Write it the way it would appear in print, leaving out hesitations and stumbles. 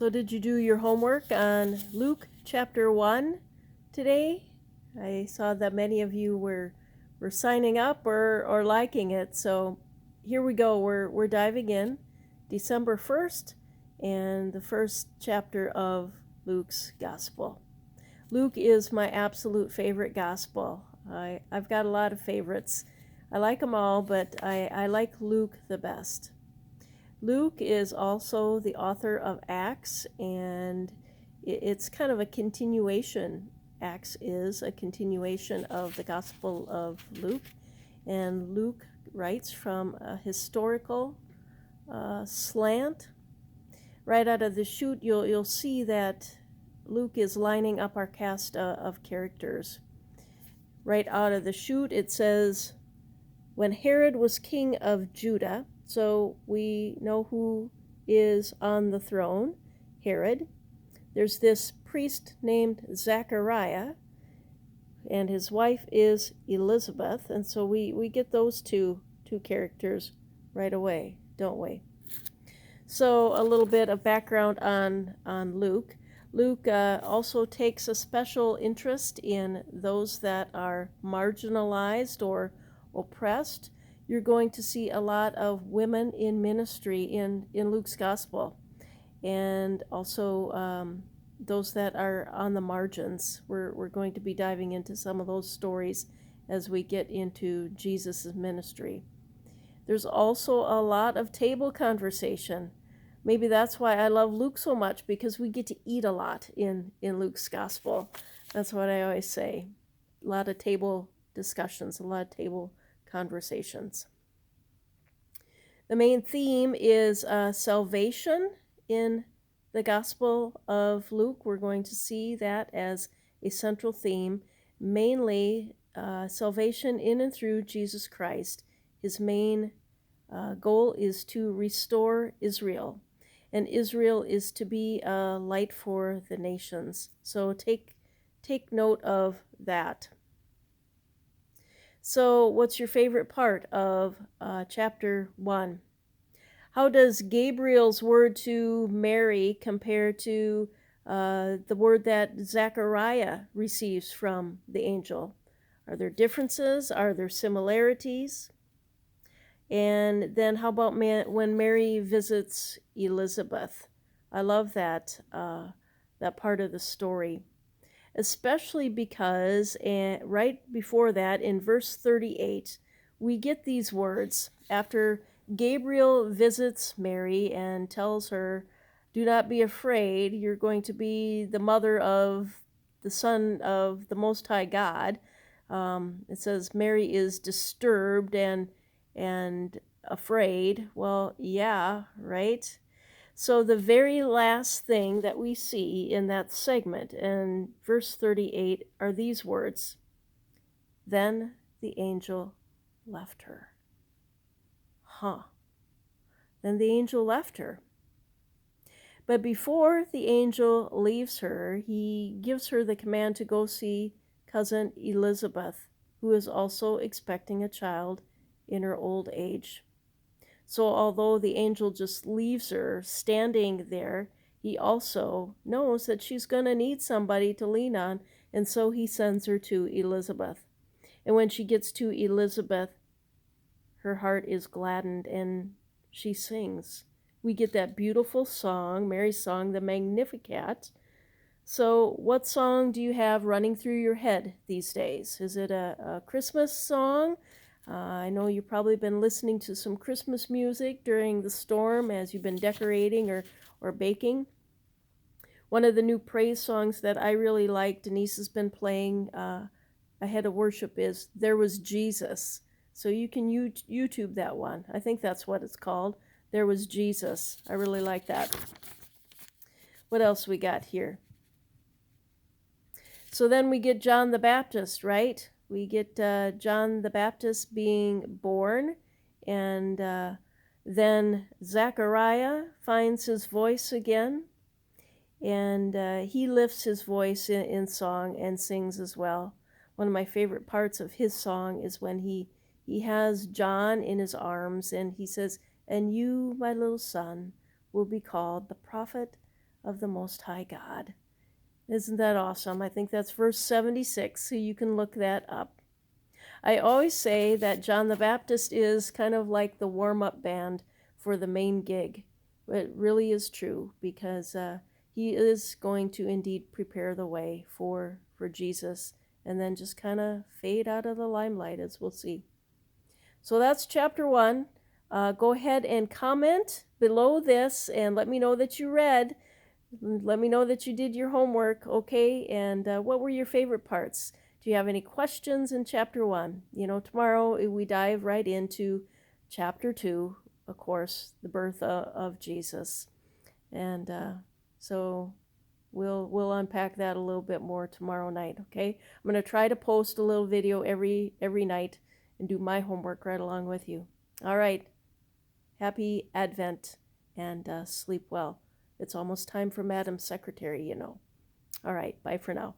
So did you do your homework on Luke chapter 1 today? I saw that many of you were signing up or liking it. So here we go. We're diving in December 1st and the first chapter of Luke's gospel. Luke is my absolute favorite gospel. I've got a lot of favorites. I like them all, but I like Luke the best. Luke is also the author of Acts, and it's kind of a continuation. Acts is a continuation of the Gospel of Luke, and Luke writes from a historical slant. Right out of the chute, you'll see that Luke is lining up our cast of characters. Right out of the chute, it says, when Herod was king of Judah, so we know who is on the throne, Herod. There's this priest named Zachariah, and his wife is Elizabeth, and so we get those two characters right away, don't we? So a little bit of background on Luke. Luke also takes a special interest in those that are marginalized or oppressed. You're going to see a lot of women in ministry in Luke's gospel, and also those that are on the margins. We're going to be diving into some of those stories as we get into Jesus' ministry. There's also a lot of table conversation. Maybe that's why I love Luke so much, because we get to eat a lot in Luke's gospel. That's what I always say. A lot of table discussions, a lot of table conversations. The main theme is salvation in the Gospel of Luke. We're going to see that as a central theme, mainly salvation in and through Jesus Christ. His main goal is to restore Israel, and Israel is to be a light for the nations. So take note of that. So what's your favorite part of chapter 1? How does Gabriel's word to Mary compare to the word that Zechariah receives from the angel? Are there differences? Are there similarities? And then how about when Mary visits Elizabeth? I love that part of the story, especially because right before that, in verse 38, we get these words. After Gabriel visits Mary and tells her, do not be afraid, you're going to be the mother of the Son of the Most High God. It says Mary is disturbed and afraid. Well, yeah, right? So the very last thing that we see in that segment in verse 38 are these words. Then the angel left her. Then the angel left her. But before the angel leaves her, he gives her the command to go see cousin Elizabeth, who is also expecting a child in her old age. So although the angel just leaves her standing there, he also knows that she's going to need somebody to lean on, and so he sends her to Elizabeth. And when she gets to Elizabeth, her heart is gladdened and she sings. We get that beautiful song, Mary's song, the Magnificat. So what song do you have running through your head these days? Is it a Christmas song? I know you've probably been listening to some Christmas music during the storm as you've been decorating or baking. One of the new praise songs that I really like, Denise has been playing ahead of worship, is There Was Jesus. So you can YouTube that one. I think that's what it's called. There Was Jesus. I really like that. What else we got here? So then we get John the Baptist, right? We get John the Baptist being born, and then Zechariah finds his voice again, and he lifts his voice in song and sings as well. One of my favorite parts of his song is when he has John in his arms, and he says, and you, my little son, will be called the prophet of the Most High God. Isn't that awesome? I think that's verse 76, so you can look that up. I always say that John the Baptist is kind of like the warm-up band for the main gig. It really is true, because he is going to indeed prepare the way for Jesus, and then just kind of fade out of the limelight, as we'll see. So that's chapter 1. Go ahead and comment below this and let me know that you read. Let me know that you did your homework, okay? And what were your favorite parts? Do you have any questions in chapter 1? Tomorrow we dive right into chapter 2, of course, the birth of Jesus. And so we'll unpack that a little bit more tomorrow night, okay? I'm going to try to post a little video every night and do my homework right along with you. All right. Happy Advent, and sleep well. It's almost time for Madam's secretary, All right, bye for now.